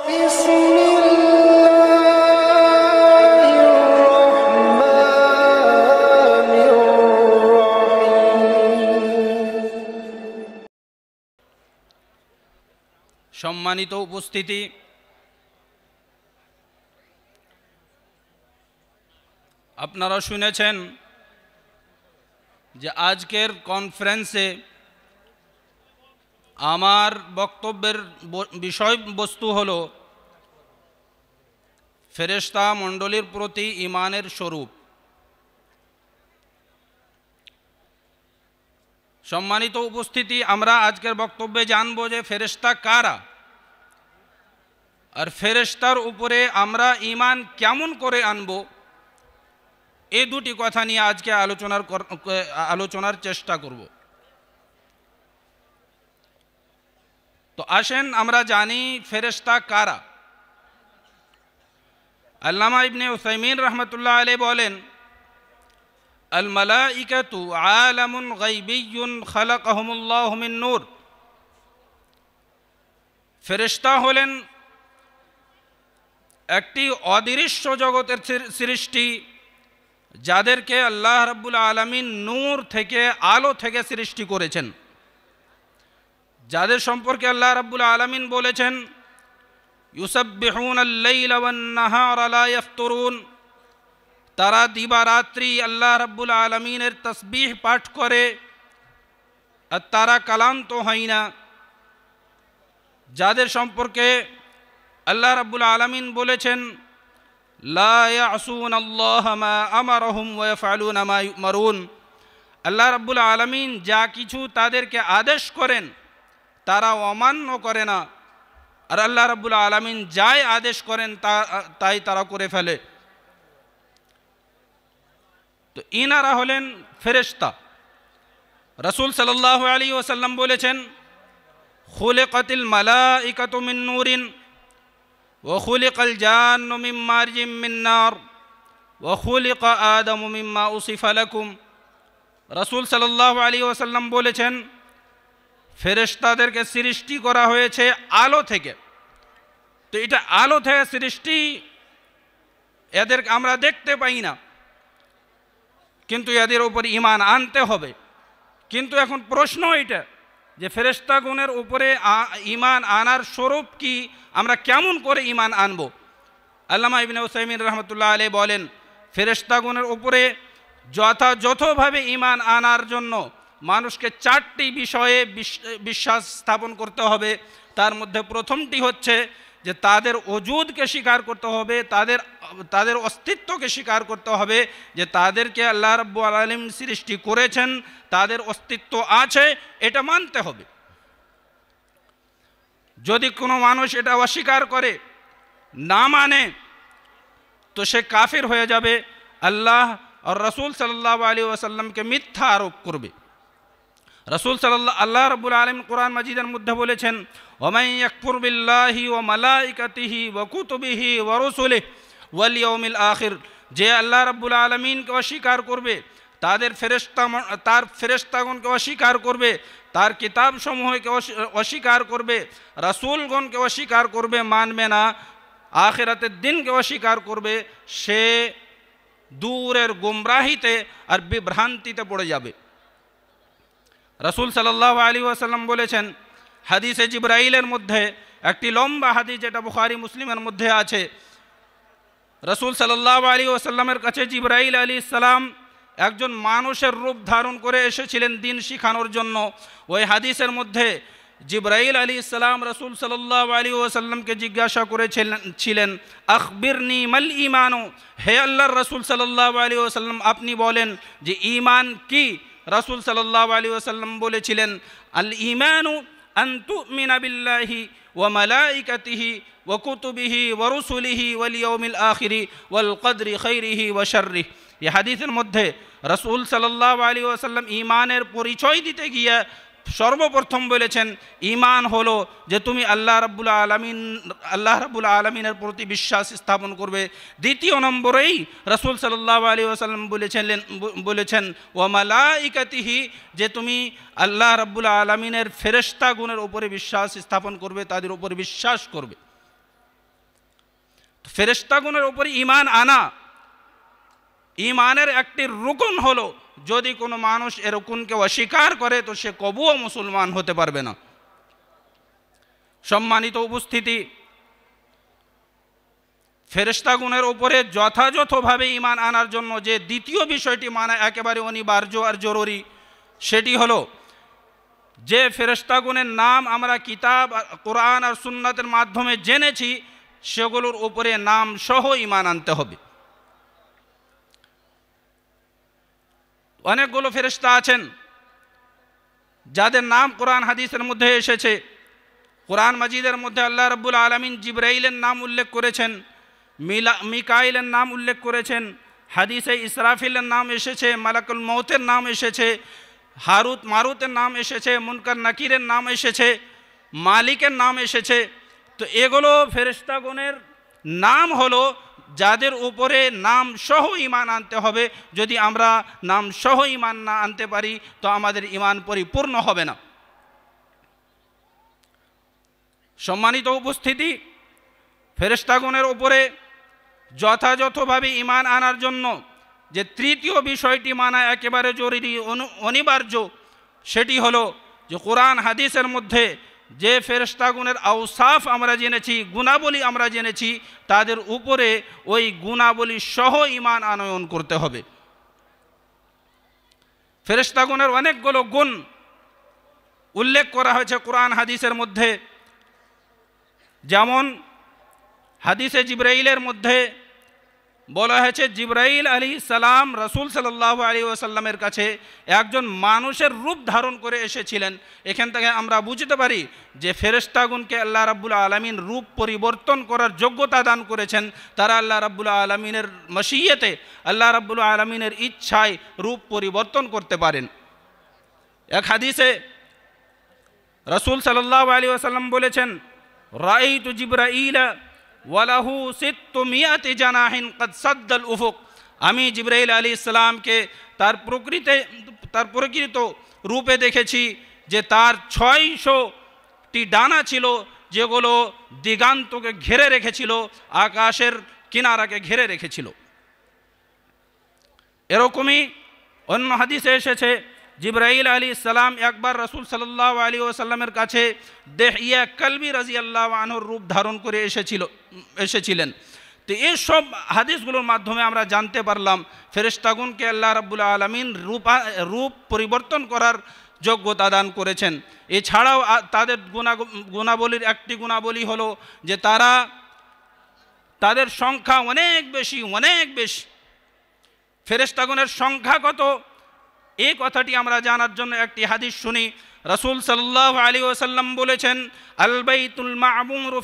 بسم الله الرحمن الرحيم। সম্মানিত উপস্থিতি, আপনারা শুনেছেন যে আজকের কনফারেন্সে আমার বক্তব্যের বিষয়বস্তু হলো ফেরেশতা মণ্ডলীর প্রতি ঈমানের স্বরূপ। সম্মানিত উপস্থিতি, আমরা আজকের বক্তব্যে জানব যে ফেরেশতা কারা, আর ফেরেশতার উপরে আমরা ঈমান কেমন করে আনব, এই দুটি কথা নিয়ে আজকে আলোচনার চেষ্টা করব। তো আসেন আমরা জানি ফেরেশতা কারা। আল্লামা ইবনে উসাইমিন রাহমাতুল্লাহ আলাইহি বলেন, আল মালাইকাতু আলামুন গায়বিয়্যুন খালাকাহুমুল্লাহু মিন নূর। ফেরেশতা হলেন একটি অদৃশ্য জগতের সৃষ্টি, যাদেরকে আল্লাহ রাব্বুল আলামিন নূর থেকে, আলো থেকে সৃষ্টি করেছেন, যাদের সম্পর্কে আল্লাহ রাব্বুল আলামিন বলেছেন ইউসাব্বিহুনাল লাইলা ওয়ান নাহারা লা ইফতুরুন। তারা দিবারাত্রি আল্লাহ রাব্বুল আলামিনের তাসবিহ পাঠ করে আর তারা ক্লান্ত হয় না। যাদের সম্পর্কে আল্লাহ রাব্বুল আলামিন বলেছেন লা ইয়াসুনাল্লাহা মা আমারহুম ওয়া ইয়াফআলুনা মা ইউমারুন। আল্লাহ রাব্বুল আলামিন যা কিছু তাদেরকে আদেশ করেন তারা অমান্য করে না, আর আল্লাহ রাব্বুল আলামিন যাই আদেশ করেন তাই তারা করে ফেলে। তো ইনারা হলেন ফেরেশতা। রাসূল সাল্লাল্লাহু আলাইহি ওয়াসাল্লাম বলেছেন খুলিকাতিল মালাইকাতু মিন নূরিন ওয়া খুলিকাল জান্নু মিন মারজিম মিন নার ওয়া খুলিকা আদামু মিম্মা উসিফা লাকুম। রাসূল সাল্লাল্লাহু আলাইহি ওয়াসাল্লাম বলেছেন ফেরেশতাদেরকে সৃষ্টি করা হয়েছে আলো থেকে। তো এটা আলো থেকে সৃষ্টি, এদেরকে আমরা দেখতে পাই না, কিন্তু এদের উপর ঈমান আনতে হবে। কিন্তু এখন প্রশ্ন এটা যে ফেরেশতাগণের উপরে ঈমান আনার স্বরূপ কি, আমরা কেমন করে ঈমান আনব? আল্লামা ইবনে উসাইমিন রাহমাতুল্লাহ আলাইহি বলেন ফেরেশতাগণের উপরে যথাযথভাবে ঈমান আনার জন্য মানুষকে চারটি বিষয়ে বিশ্বাস স্থাপন করতে হবে। তার মধ্যে প্রথমটি হচ্ছে যে তাদের ওজুদকে স্বীকার করতে হবে, তাদের অস্তিত্বকে স্বীকার করতে হবে, যে তাদেরকে আল্লাহ রাব্বুল আলামিন সৃষ্টি করেছেন, তাদের অস্তিত্ব আছে, এটা মানতে হবে। যদি কোনো মানুষ এটা অস্বীকার করে, না মানে, তো সে কাফির হয়ে যাবে, আল্লাহ আর রাসূল সাল্লাল্লাহু আলাইহি ওয়াসাল্লামকে মিথ্যা আরোপ করবে। আল্লাহ রাব্বুল আলামিন কোরআন মাজিদের মধ্যে বলেছেন ওয়ামান ইয়াকফুর বিল্লাহি ওয়া মালাইকাতিহি ওয়া কুতুবিহি ওয়া রুসুলিহি ওয়াল ইয়াউমিল আখির। যে আল্লাহ রাব্বুল আলামিনকে অস্বীকার করবে, তার ফেরেশতাগণকে অস্বীকার করবে, তার কিতাবসমূহকে অস্বীকার করবে, রাসূলগণকে অস্বীকার করবে, মানবে না, আখিরাতের দিনকে অস্বীকার করবে, সে দূরের গুমরাহিতে আর বিভ্রান্তিতে পড়ে যাবে। রাসূল সাল্লাল্লাহু আলাইহি ওয়াসাল্লাম বলেছেন হাদিসে জিবরাইলের মধ্যে, একটি লম্বা হাদিস যেটা বুখারী মুসলিমের মধ্যে আছে, রাসূল সাল্লাল্লাহু আলাইহি ওয়াসাল্লামের কাছে জিবরাইল আলাইহিস সালাম একজন মানুষের রূপ ধারণ করে এসেছিলেন দিন শিখানোর জন্য। ওই হাদিসের মধ্যে জিবরাইল আলাইহিস সালাম রাসূল সাল্লাল্লাহু আলাইহি ওয়াসাল্লামকে জিজ্ঞাসা করেছিলেন আখবিরনি মাল ঈমানু, হে আল্লাহর রাসূল সাল্লাল্লাহু আলাইহি ওয়াসাল্লাম আপনি বলেন যে ঈমান কি? রাসূল সাল্লাল্লাহু আলাইহি ওয়াসাল্লাম বলেছিলেন আল ঈমানু আন তুমিনা বিল্লাহি ওয়া মালাইকাতিহি ওয়া কুতুবিহি ওয়া রুসুলিহি ওয়াল ইয়াউমিল আখিরি ওয়াল কদরি খাইরিহি ওয়া শাররিহি। এই হাদিসের মধ্যে রাসূল সাল্লাল্লাহু আলাইহি ওয়াসাল্লাম ঈমানের পরিচয় দিতে গিয়ে সর্বপ্রথম বলেছেন ঈমান হলো যে তুমি আল্লাহ রাব্বুল আলামিনের প্রতি বিশ্বাস স্থাপন করবে। দ্বিতীয় নম্বরেই রাসূল সাল্লাল্লাহু আলাইহি ওয়াসাল্লাম বলেছেন ওয়া মালাইকাতিহি, যে তুমি আল্লাহ রাব্বুল আলামিনের ফেরেশতাগণের উপরে বিশ্বাস স্থাপন করবে, তাদের উপরে বিশ্বাস করবে। ফেরেশতাগণের উপর ঈমান আনা ঈমানের একটি রুকন হলো। যদি কোনো মানুষ এ রুকনকে অস্বীকার করে তো সে কবুও মুসলমান হতে পারবে না। সম্মানিত উপস্থিতি, ফেরেশতাগণের উপরে যথাযথভাবে ঈমান আনার জন্য যে দ্বিতীয় বিষয়টি মানা একেবারে অনিবার্য আর জরুরি, সেটি হলো যে ফেরেশতাগণের নাম আমরা কিতাব, কোরআন আর সুন্নাতের মাধ্যমে জেনেছি, সেগুলোর উপরে নাম সহ ঈমান আনতে হবে। অনেকগুলো ফেরেশতা আছেন যাদের নাম কোরআন হাদিসের মধ্যে এসেছে। কোরআন মাজিদের মধ্যে আল্লাহ রাব্বুল আলামিন জিবরাইলের নাম উল্লেখ করেছেন, মিকাইলের নাম উল্লেখ করেছেন, হাদিসে ইসরাফিলের নাম এসেছে, মালাকুল মউতের নাম এসেছে, হারুত মারুতের নাম এসেছে, মুনকার নাকিরের নাম এসেছে, মালিকের নাম এসেছে। তো এগুলো ফেরেশতাগণের নাম হলো যাদের উপরে নাম সহ ঈমান আনতে হবে। যদি আমরা নাম সহ ঈমান না আনতে পারি তো আমাদের ঈমান পরিপূর্ণ হবে না। সম্মানিত উপস্থিতি, ফেরেশতাগণের উপরে যথাযথভাবে ঈমান আনার জন্য যে তৃতীয় বিষয়টি মানা একেবারে জরুরি অনিবার্য, সেটি হলো যে কোরআন হাদিসের মধ্যে যে ফেরেশতাগণের আওসাফ আমরা জেনেছি, গুণাবলী আমরা জেনেছি, তাদের উপরে ওই গুণাবলী সহ ঈমান আনয়ন করতে হবে। ফেরেশতাগণের অনেকগুলো গুণ উল্লেখ করা হয়েছে কোরআন হাদিসের মধ্যে। যেমন হাদিসে জিবরাইলের মধ্যে বলা হয়েছে, জিবরাইল আলাইহিস সালাম রাসূল সাল্লাল্লাহু আলাইহি ওয়াসাল্লামের কাছে একজন মানুষের রূপ ধারণ করে এসেছিলেন। এখান থেকে আমরা বুঝতে পারি যে ফেরেশতাগণকে আল্লাহ রাব্বুল আলামিন রূপ পরিবর্তন করার যোগ্যতা দান করেছেন। তারা আল্লাহ রাব্বুল আলামিনের মশিয়তে, আল্লাহ রাব্বুল আলামিনের ইচ্ছায় রূপ পরিবর্তন করতে পারেন। এক হাদিসে রাসূল সাল্লাল্লাহু আলাইহি ওয়াসাল্লাম বলেছেন, রাআইতু জিবরাইলা ওয়ালাহু সিত্তুমিয়াতি জানাহিন কদ সাদ্দাল উফুক। আমি জিবরাইল আলাইহিস সালামকে তার প্রকৃত রূপে দেখেছি যে তার 600টি ডানা ছিল, যেগুলো দিগান্তকে ঘিরে রেখেছিল, আকাশের কিনারাকে ঘিরে রেখেছিল। এরকমই অন্য হাদিসে এসেছে, জিবরাইল আলাইহিস সালাম একবার রাসূল সাল্লাল্লাহু আলাইহি ওয়াসাল্লামের কাছে দেহিয়া কলবি রাদিয়াল্লাহু আনহুর রূপ ধারণ করে এসেছিলেন। তো এই সব হাদিসগুলোর মাধ্যমে আমরা জানতে পারলাম ফেরেশতাগণকে আল্লাহ রাব্বুল আলামিন রূপ পরিবর্তন করার যোগ্যতা দান করেছেন। এছাড়াও তাদের গুণাবলীর একটি গুণাবলী হলো যে তাদের সংখ্যা অনেক বেশি। ফেরেশতাগণের সংখ্যা কত, এই কথাটি আমরা জানার জন্য একটি হাদিস শুনি। রাসূল সাল্লাল্লাহু আলাইহি ওয়াসাল্লাম বলেছেন, আল বাইতুল মা'মুরু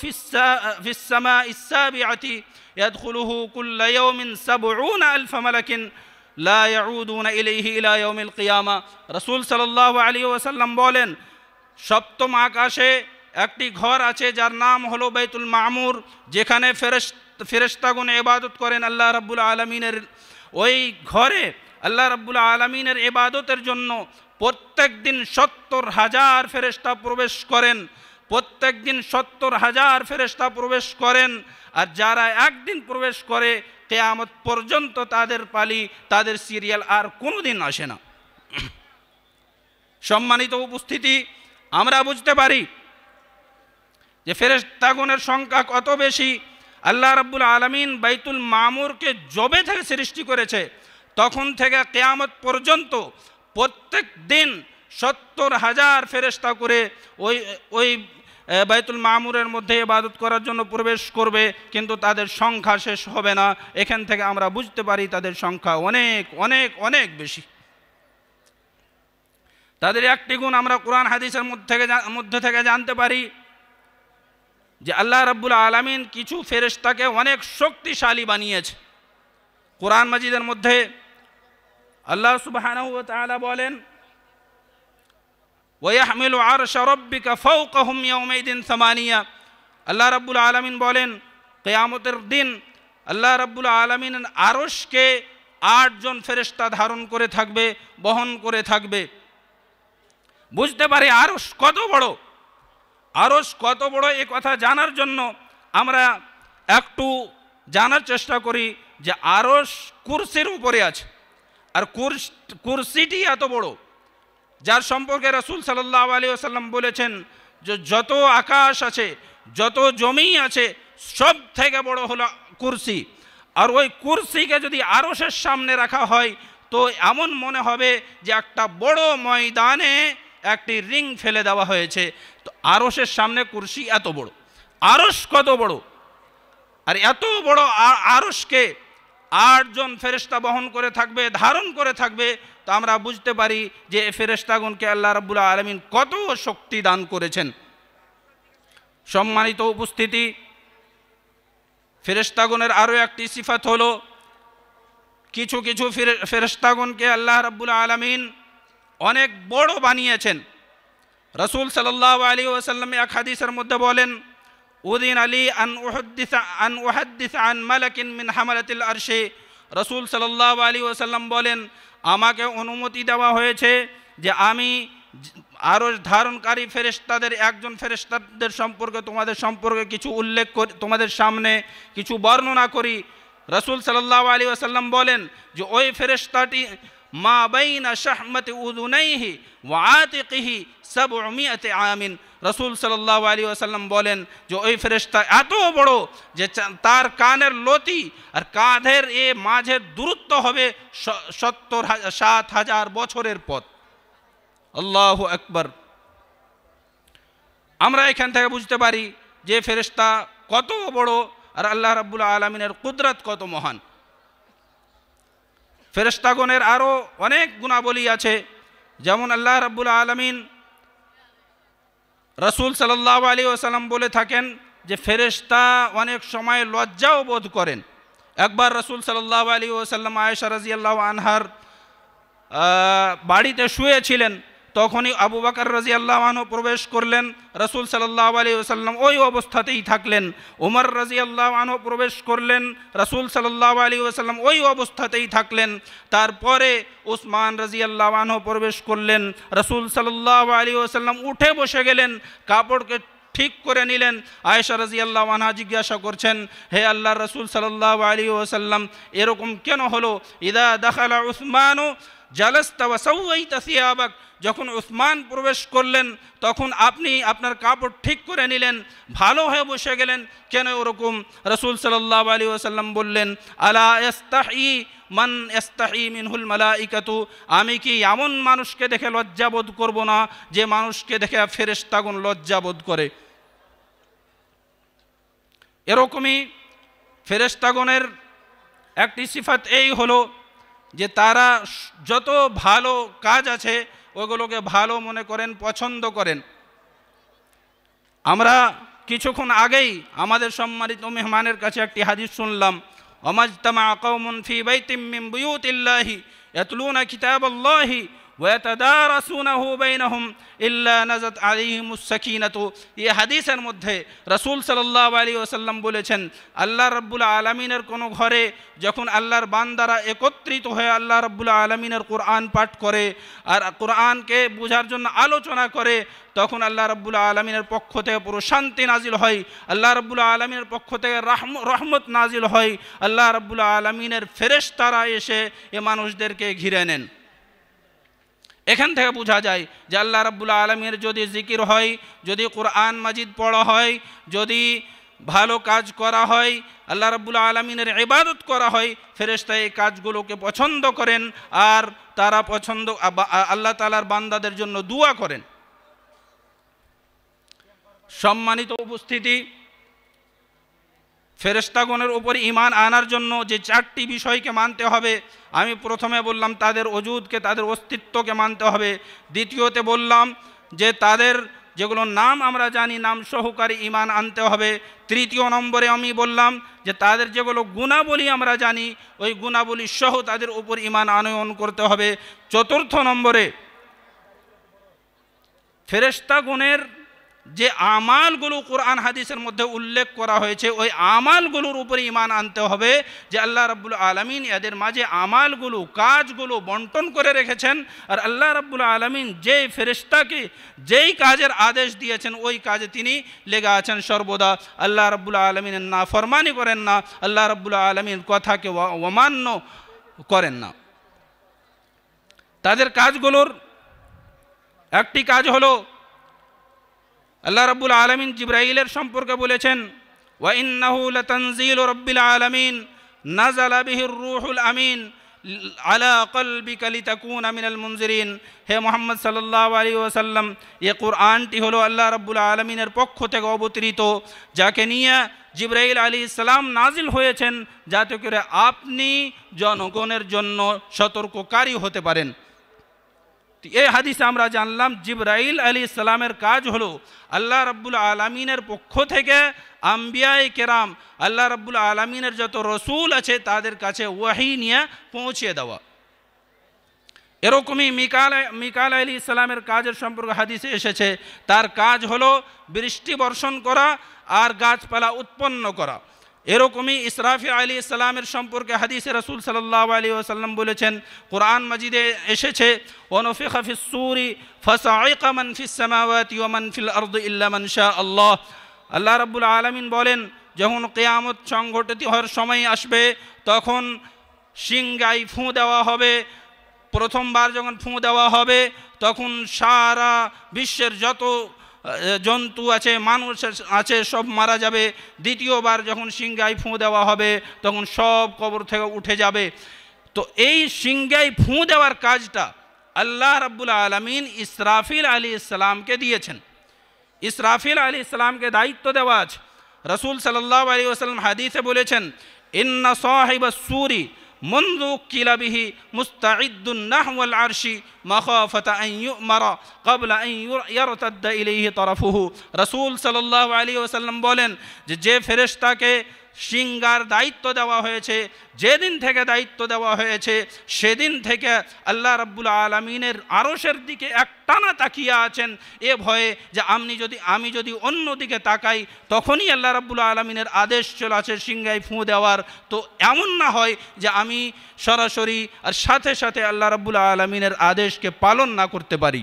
ফিস সামাইস সাবিআতি ইয়াদখুলুহু কুল্লা ইয়াওমিন ৭০,০০০ মালাকিন লা ইয়াউদুনা ইলাইহি ইলা ইয়াউমিল কিয়ামা। রাসূল সাল্লাল্লাহু আলাইহি ওয়াসাল্লাম বলেন, সপ্তম আকাশে একটি ঘর আছে যার নাম হলো বাইতুল মা'মুর, যেখানে ফেরেশতাগণ ইবাদত করেন আল্লাহ রাব্বুল আলামিনের। ওই ঘরে আল্লাহ রাব্বুল আলামিনের ইবাদতের জন্য প্রত্যেক দিন ৭০,০০০ ফেরেশতা প্রবেশ করেন। প্রত্যেক দিন ৭০,০০০ ফেরেশতা প্রবেশ করেন। আর যারা একদিন প্রবেশ করে কিয়ামত পর্যন্ত তাদের পালি, তাদের সিরিয়াল আর কোনো দিন আসে না। সম্মানিত উপস্থিতি, আমরা বুঝতে পারি যে ফেরেশতাগণের সংখ্যা কত বেশি। আল্লাহ রাব্বুল আলামিন বাইতুল মা'মুরকে যবে থেকে সৃষ্টি করেছে তখন থেকে কিয়ামত পর্যন্ত প্রত্যেক দিন ৭০,০০০ ফেরেশতা করে ওই বাইতুল মা'মুরের মধ্যে ইবাদত করার জন্য প্রবেশ করবে, কিন্তু তাদের সংখ্যা শেষ হবে না। এখান থেকে আমরা বুঝতে পারি তাদের সংখ্যা অনেক অনেক অনেক বেশি। তাদের একটি গুণ আমরা কোরআন হাদিসের মধ্যে থেকে জানতে পারি যে আল্লাহ রাব্বুল আলামিন কিছু ফেরেশতাকে অনেক শক্তিশালী বানিয়েছে। কোরআন মাজিদের মধ্যে আল্লাহ সুবহানাহু ওয়া তাআলা বলেন, ওয়াহমিলু আরশা রাব্বিকা ফাওকাহুম ইয়াওমাইদিন সামানিয়া। আল্লাহ রাব্বুল আলামিন বলেন, কিয়ামতের দিন আল্লাহ রাব্বুল আলামিন আরশকে 8 জন ফেরেশতা ধারণ করে থাকবে, বহন করে থাকবে। বুঝতে পারি আরশ কত বড়। আরশ কত বড় এ কথা জানার জন্য আমরা একটু জানার চেষ্টা করি যে আরশ কুরসির উপরে আছে, আর কুরসিটি এত বড়, যার সম্পর্কে রাসূল সাল্লাল্লাহু আলাইহি ওয়াসাল্লাম বলেছেন যে যত আকাশ আছে, যত জমি আছে, সব থেকে বড় হলো কুরসি। আর ওই কুরসিকে যদি আরশের সামনে রাখা হয় তো এমন মনে হবে যে একটা বড় ময়দানে একটি রিং ফেলে দেওয়া হয়েছে। তো আরশের সামনে কুরসি এত বড়, আরশ কত বড়! আর এত বড় আরশকে 8 জন ফেরেশতা বহন করে থাকবে, ধারণ করে থাকবে। তো আমরা বুঝতে পারি যে ফেরেশতাগণকে আল্লাহ রাব্বুল আলামিন কত শক্তি দান করেছেন। সম্মানিত উপস্থিতি, ফেরেশতাগণের আরও একটি সিফাত হলো, কিছু কিছু ফেরেশতাগণকে আল্লাহ রাব্বুল আলামিন অনেক বড় বানিয়েছেন। রাসূল সাল্লাল্লাহু আলাইহি ওয়াসাল্লাম এক হাদিসের মধ্যে বলেন, উদিন আলী আন উহাদ্দিস আন মালাকিন মিন হামালাতিল আরশে। রাসূল সাল্লাল্লাহু আলাইহি ওয়াসাল্লাম বলেন, আমাকে অনুমতি দেওয়া হয়েছে যে আমি আরশ ধারণকারী ফেরেশতাদের একজন ফেরেশতাদের সম্পর্কে তোমাদের সম্পর্কে কিছু উল্লেখ করি, তোমাদের সামনে কিছু বর্ণনা করি। রাসূল সাল্লাল্লাহু আলাইহি ওয়াসাল্লাম বলেন যে ওই ফেরেশতাটি মা বাইনা শাহমাতি উযুনাইহি ওয়া আতিকিহি 700 আমিন। রাসূল সাল্লাল্লাহু আলাইহি ওয়াসাল্লাম বলেন যে ওই ফেরেশতা এত বড় যে তার কানের লতি আর কাঁধের এ মাঝের দূরত্ব হবে 7,000 বছরের পথ। আল্লাহু আকবার। আমরা এখান থেকে বুঝতে পারি যে ফেরেশতা কত বড় আর আল্লাহ রাব্বুল আলামিনের কুদরত কত মহান। ফেরেশতাগণের আরও অনেক গুণাবলী আছে, যেমন আল্লাহ রাব্বুল আলামিন রাসূল সাল্লাল্লাহু আলাইহি ওয়াসাল্লাম বলে থাকেন যে ফেরেশতা অনেক সময় লজ্জাও বোধ করেন। একবার রাসূল সাল্লাল্লাহু আলাইহি ওয়াসাল্লাম আয়েশা রাদিয়াল্লাহু আনহার বাড়িতে শুয়েছিলেন, তখনই আবু বকর রাদিয়াল্লাহু আনহু প্রবেশ করলেন, রাসূল সাল্লাল্লাহু আলাইহি ওয়াসাল্লাম ওই অবস্থাতেই থাকলেন। ওমর রাদিয়াল্লাহু আনহু প্রবেশ করলেন, রাসূল সাল্লাল্লাহু আলাইহি ওয়াসাল্লাম ওই অবস্থাতেই থাকলেন। তারপরে উসমান রাদিয়াল্লাহু আনহু প্রবেশ করলেন, রাসূল সাল্লাল্লাহু আলাইহি ওয়াসাল্লাম উঠে বসে গেলেন, কাপড়কে ঠিক করে নিলেন। আয়েশা রাদিয়াল্লাহু আনহা জিজ্ঞাসা করছেন, হে আল্লাহর রাসূল সাল্লাল্লাহু আলাইহি ওয়াসাল্লাম, এরকম কেন হলো? ইদা দাখালা উসমানু জালাস্তা ওয়া সাওয়াইতা সিয়াবাক, যখন উসমান প্রবেশ করলেন তখন আপনি আপনার কাপড় ঠিক করে নিলেন, ভালো হয়ে বসে গেলেন, কেন ওরকম? রাসূল সাল্লাল্লাহু আলাইহি ওয়াসাল্লাম বললেন, আলা ইস্তাহি মান ইস্তাহি মিনহুল মালাইকাতু, আমি কি এমন মানুষকে দেখে লজ্জাবোধ করব না যে মানুষকে দেখে ফেরেশতাগণ লজ্জাবোধ করে? এরকমই ফেরেশতাগণের একটি সিফাত এই হলো যে তারা যত ভালো কাজ আছে ওগুলোকে ভালো মনে করেন, পছন্দ করেন। আমরা কিছুক্ষণ আগেই আমাদের সম্মানিত মেহমানের কাছে একটি হাদিস শুনলাম, ওমাজতামা কওমুন ফি বাইতিম মিন বুয়ুতিল্লাহি ইয়াতলুনা কিতাবাল্লাহি ওয়া ইয়াতাদারাসুনাহু বাইনহুম ইল্লা নাযাত আলাইহিমুস সাকিনাতু। এই হাদিসের মধ্যে রাসূল সাল্লাল্লাহু আলাইহি ওয়াসাল্লাম বলেছেন, আল্লাহ রাব্বুল আলামিনের কোনো ঘরে যখন আল্লাহর বান্দারা একত্রিত হয়ে আল্লাহ রাব্বুল আলামিনের কোরআন পাঠ করে আর কোরআনকে বোঝার জন্য আলোচনা করে, তখন আল্লাহ রাব্বুল আলামিনের পক্ষ থেকে পুরো শান্তি নাজিল হয়, আল্লাহ রাব্বুল আলামিনের পক্ষ থেকে রহমত নাজিল হয়, আল্লাহ রাব্বুল আলামিনের ফেরেশতারা এসে এ মানুষদেরকে ঘিরে নেন। এখান থেকে বোঝা যায় যে আল্লাহ রাব্বুল আলামিনের যদি জিকির হয়, যদি কোরআন মাজিদ পড়া হয়, যদি ভালো কাজ করা হয়, আল্লাহ রাব্বুল আলামিনের ইবাদত করা হয়, ফেরেশতা এই কাজগুলোকে পছন্দ করেন আর তারা আল্লাহ তাআলার বান্দাদের জন্য দোয়া করেন। সম্মানিত উপস্থিতি, ফেরেশতাগণের উপর ঈমান আনার জন্য যে 4টি বিষয়কে মানতে হবে, আমি প্রথমে বললাম তাদের ওজুদকে, তাদের অস্তিত্বকে মানতে হবে। দ্বিতীয়তে বললাম যে তাদের যেগুলো নাম আমরা জানি নাম সহকারে ঈমান আনতে হবে। তৃতীয় নম্বরে আমি বললাম যে তাদের যেগুলো গুণাবলী আমরা জানি ওই গুণাবলী সহ তাদের উপর ঈমান আনয়ন করতে হবে। চতুর্থ নম্বরে ফেরেশতাগণের যে আমালগুলো কোরআন হাদিসের মধ্যে উল্লেখ করা হয়েছে ওই আমালগুলোর উপরে ঈমান আনতে হবে যে আল্লাহ রাব্বুল আলামিন এদের মাঝে আমালগুলো কাজগুলো বন্টন করে রেখেছেন। আর আল্লাহ রাব্বুল আলামিন যেই ফেরেশতাকে যেই কাজের আদেশ দিয়েছেন ওই কাজে তিনি লেগে আছেন সর্বদা। আল্লাহ রাব্বুল আলামিনের নাফরমানি করেন না, আল্লাহ রাব্বুল আলামিনের কথাকে অমান্য করেন না। তাদের কাজগুলোর একটি কাজ হলো আল্লাহ রাব্বুল আলামিন জিবরাইলের সম্পর্কে বলেছেন, ওয়া ইন্নাহু লাতানজিলু রাব্বিল আলামিন নাযালা বিহির রূহুল আমিন আলা কলবিকা লিতাকুনা মিনাল মুনজিরিন। হে মুহাম্মদ সাল্লাল্লাহু আলাইহি ওয়াসাল্লাম, এই কোরআনটি হলো আল্লাহ রাব্বুল আলামিনের পক্ষ থেকে অবতরিত, যাকে নিয়ে জিবরাইল আলাইহিস সালাম নাজিল হয়েছেন যাতে করে আপনি জনগণের জন্য সতর্ককারী হতে পারেন। এই হাদিসে আমরা জানলাম জিবরাইল আলাইহিস সালামের কাজ হলো আল্লাহ রাব্বুল আলামিনের পক্ষ থেকে আম্বিয়ায়ে কেরাম আল্লাহ রাব্বুল আলামিনের যত রসুল আছে তাদের কাছে ওয়াহি নিয়ে পৌঁছে দেওয়া। এরকমই মিকাল আলাইহিস সালামের কাজের সম্পর্কে হাদিসে এসেছে, তার কাজ হলো বৃষ্টি বর্ষণ করা আর গাছপালা উৎপন্ন করা। এরকমই ইসরাফিল আলাইহিস সালামের সম্পর্কে হাদিসে রাসূল সাল্লাল্লাহু আলাইহি ওয়াসাল্লাম বলেছেন, কোরআন মাজিদে এসেছে, ওয়ানুফিখা ফিস সূরি ফাসাইকা মান ফিস সামাওয়াতি ওয়া মান ফিল আরদি ইল্লা মান শা আল্লাহ। আল্লাহ রাব্বুল আলামিন বলেন, যখন কিয়ামত সংঘটিত হওয়ার সময় আসবে তখন সিংগায় ফুঁ দেওয়া হবে। প্রথমবার যখন ফুঁ দেওয়া হবে তখন সারা বিশ্বের যত জন্তু আছে মানুষ আছে সব মারা যাবে। দ্বিতীয়বার যখন সিংগায় ফুঁ দেওয়া হবে তখন সব কবর থেকে উঠে যাবে। তো এই সিংগায় ফুঁ দেওয়ার কাজটা আল্লাহ রাব্বুল আলামিন ইসরাফিল আলাইহিস সালামকে দিয়েছেন। ইসরাফিল আলাইহিস সালামকে দায়িত্ব দেওয়া আছে। রাসূল সাল্লাল্লাহু আলাইহি ওয়াসাল্লাম হাদিসে বলেছেন, ইন্না সাহিবাস সূরি মুনযু উকিলা বিহি মুস্তাইদ্দুন নাহওয়াল আরশি মাখাফাতা আন ইউমারা ক্বাবলা আন ইয়ারতাদ্দা ইলাইহি তারাফুহু। রাসূল সাল্লাল্লাহু আলাইহি ওয়াসাল্লাম বলেন যে ফেরেশতাকে সিংগার দায়িত্ব দেওয়া হয়েছে, যেদিন থেকে দায়িত্ব দেওয়া হয়েছে সেদিন থেকে আল্লাহ রাব্বুল আলামিনের আরশের দিকে একটানা তাকিয়ে আছেন এ ভয়ে যে আমি যদি অন্য দিকে তাকাই তখনই আল্লাহ রাব্বুল আলামিনের আদেশ চলে আসে সিংগায় ফুঁ দেওয়ার। তো এমন না হয় যে আমি সরাসরি আর সাথে সাথে আল্লাহ রাব্বুল আলামিনের আদেশকে পালন না করতে পারি।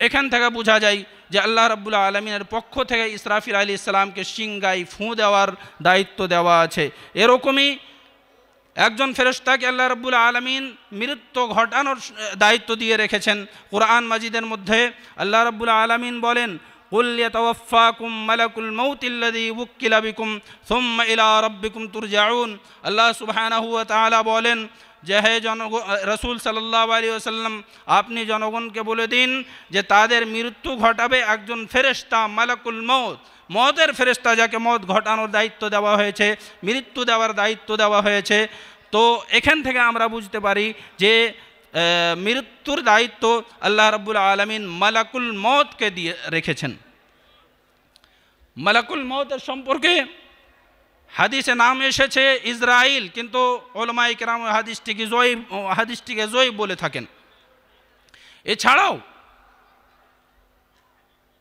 এখান থেকে বোঝা যায় যে আল্লাহ রাব্বুল আলামিনের পক্ষ থেকে ইসরাফিল আলাইহিস সালামকে সিংগায় ফুঁ দেওয়ার দায়িত্ব দেওয়া আছে। এরকমই একজন ফেরেশতাকে আল্লাহ রাব্বুল আলামিন মৃত্যু ঘটানোর দায়িত্ব দিয়ে রেখেছেন। কোরআন মাজিদের মধ্যে আল্লাহ রাব্বুল আলামিন বলেন, কুল ইয়াতাওয়াফাকুম মালাকুল মাউতিল্লাযী উক্কিলা বিকুম সুম্মা ইলা রাব্বিকুম তুরজাউন। আল্লাহ সুবহানাহু ওয়া তাআলা বলেন যে হে রাসূল সাল্লাল্লাহু আলাইহি ওয়াসাল্লাম, আপনি জনগণকে বলে দিন যে তাদের মৃত্যু ঘটাবে একজন ফেরেশতা মালাকুল মউত, মওতের ফেরেশতা যাকে মওত ঘটানোর দায়িত্ব দেওয়া হয়েছে, মৃত্যু দেওয়ার দায়িত্ব দেওয়া হয়েছে। তো এখান থেকে আমরা বুঝতে পারি যে মৃত্যুর দায়িত্ব আল্লাহ রাব্বুল আলামিন মালাকুল মওতকে দিয়ে রেখেছেন। মালাকুল মওতের সম্পর্কে হাদিসে নাম এসেছে ইসরাইল, কিন্তু উলামায়ে কেরাম হাদিসটিকে জয়ীফ বলে থাকেন। এছাড়াও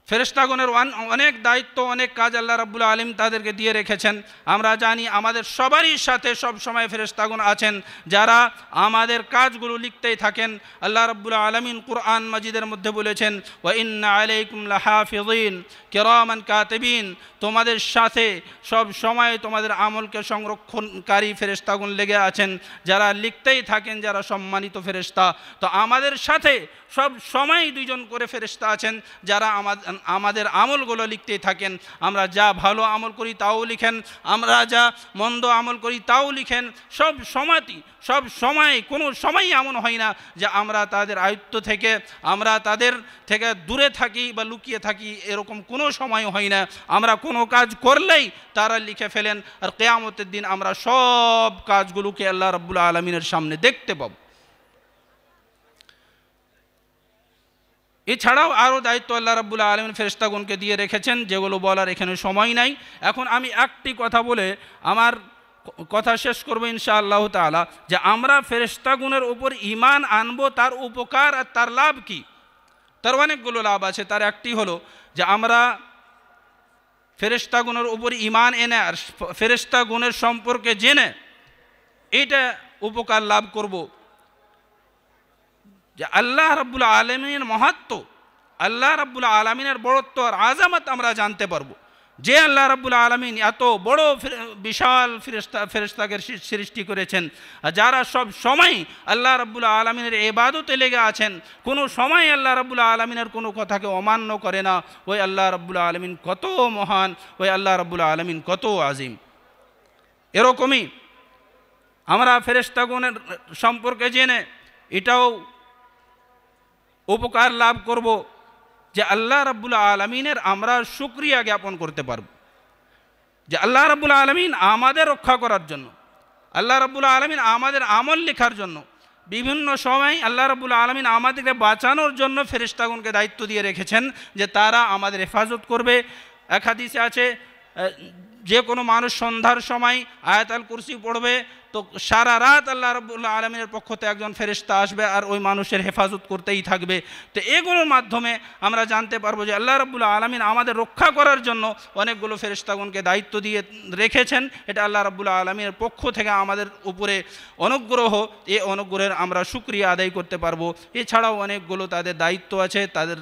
ফেরেশতাগণের অনেক দায়িত্ব অনেক কাজ আল্লাহ রাব্বুল আলামিন তাদেরকে দিয়ে রেখেছেন। আমরা জানি আমাদের সবারই সাথে সব সময় ফেরেশতাগণ আছেন যারা আমাদের কাজগুলো লিখতেই থাকেন। আল্লাহ রাব্বুল আলামিন কুরআন মাজিদের মধ্যে বলেছেন, ওয়া ইন্না আলাইকুম লাহাফিযিন কিরামান কাতিবিন, তোমাদের সাথে সব সময় তোমাদের আমলকে সংরক্ষণকারী ফেরেশতাগণ লেগে আছেন যারা লিখতেই থাকেন, যারা সম্মানিত ফেরেশতা। তো আমাদের সাথে সব সময় দুইজন করে ফেরেশতা আছেন যারা আমাদের আমলগুলো লিখতেই থাকেন। আমরা যা ভালো আমল করি তাও লিখেন, আমরা যা মন্দ আমল করি তাও লিখেন। সব সময় কোনো সময় এমন হয় না যে আমরা তাদের আয়ত্ত থেকে আমরা তাদের থেকে দূরে থাকি বা লুকিয়ে থাকি, এরকম কোনো সময় হয় না। আমরা কোনো কাজ করলেই তারা লিখে ফেলেন, আর কিয়ামতের দিন আমরা সব কাজগুলোকে আল্লাহ রাব্বুল আলামিনের সামনে দেখতে পাব। এছাড়াও আরও দায়িত্ব আল্লাহ রাব্বুল আলামিন ফেরেশতাগণকে দিয়ে রেখেছেন যেগুলো বলার এখানে সময় নাই। এখন আমি একটি কথা বলে আমার কথা শেষ করবো ইনশাআল্লাহ তাআলা, যে আমরা ফেরেশতাগণের উপর ঈমান আনবো, তার উপকার আর তার লাভ কি। তার অনেকগুলো লাভ আছে। তার একটি হলো যে আমরা ফেরেশতাগণের উপর ঈমান এনে আর ফেরেশতাগণের সম্পর্কে জেনে এটা উপকার লাভ করব যে আল্লাহ রাব্বুল আলামিনের মাহাত্ম্য, আল্লাহ রাব্বুল আলামিনের বড়ত্ব আর আযামত আমরা জানতে পারবো। যে আল্লাহ রাব্বুল আলামিন এত বড় বিশাল ফেরেশতাকে সৃষ্টি করেছেন, যারা সব সময় আল্লাহ রাব্বুল আলামিনের ইবাদতে লেগে আছেন, কোনো সময় আল্লাহ রাব্বুল আলামিনের কোনো কথাকে অমান্য করে না, ওই আল্লাহ রাব্বুল আলামিন কত মহান, ওই আল্লাহ রাব্বুল আলামিন কত আজিম। এরকমই আমরা ফেরেশতাগণের সম্পর্কে জেনে এটাও উপকার লাভ করব যে আল্লাহ রাব্বুল আলামিনের আমরা শুকরিয়া জ্ঞাপন করতে পারব। যে আল্লাহ রাব্বুল আলামিন আমাদের রক্ষা করার জন্য, আল্লাহ রাব্বুল আলামিন আমাদের আমল লেখার জন্য, বিভিন্ন সময় আল্লাহ রাব্বুল আলামিন আমাদেরকে বাঁচানোর জন্য ফেরেশতাগণকে দায়িত্ব দিয়ে রেখেছেন যে তারা আমাদের হেফাজত করবে। এক হাদিসে আছে যে কোনো মানুষ সন্ধ্যার সময় আয়াতুল কুরসি পড়বে তো সারা রাত আল্লাহ রাব্বুল আলামিনের পক্ষ থেকে একজন ফেরেশতা আসবে আর ওই মানুষের হেফাজত করতেই থাকবে। তো এগুলোর মাধ্যমে আমরা জানতে পারবো যে আল্লাহ রাব্বুল আলামিন আমাদের রক্ষা করার জন্য অনেকগুলো ফেরেশতাগণকে দায়িত্ব দিয়ে রেখেছেন। এটা আল্লাহ রাব্বুল আলামিনের পক্ষ থেকে আমাদের উপরে অনুগ্রহ, এই অনুগ্রহের আমরা শুকরিয়া আদায় করতে পারবো। এছাড়াও অনেকগুলো তাদের দায়িত্ব আছে, তাদের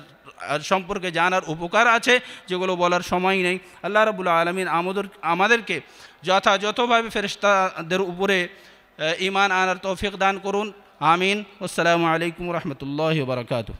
সম্পর্কে জানার উপকার আছে, যেগুলো বলার সময় নেই। আল্লাহ রাব্বুল আলামিন আমাদেরকে যথাযথভাবে ফেরেশতাদের উপরে ঈমান আনার তৌফিক দান করুন। আমিন। আসসালামু আলাইকুম ওয়া রাহমাতুল্লাহি ওয়া বারাকাতুহু।